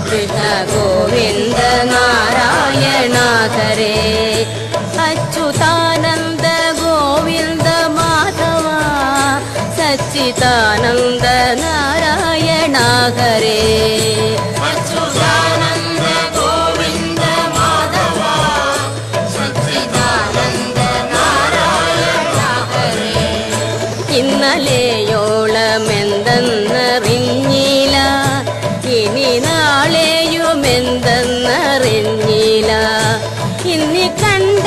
കൃഷ്ണ ഗോവിന്ദ നാരായണ ഹരേ അച്യുതാനന്ദ ഗോവിന്ദ മാധവ സച്ചിദാനന്ദ നാരായണ ഹരേ അച്യുതാനന്ദ ഗോവിന്ദ മാധവ സച്ചിദാനന്ദ നാരായണ ഹരേ ഇന്നലെയോളമെന്തെന്നറിഞ്ഞില്ല ഇനി നാളെയുമെന്തെന്നറിഞ്ഞില്ല ഇന്നി കണ്ട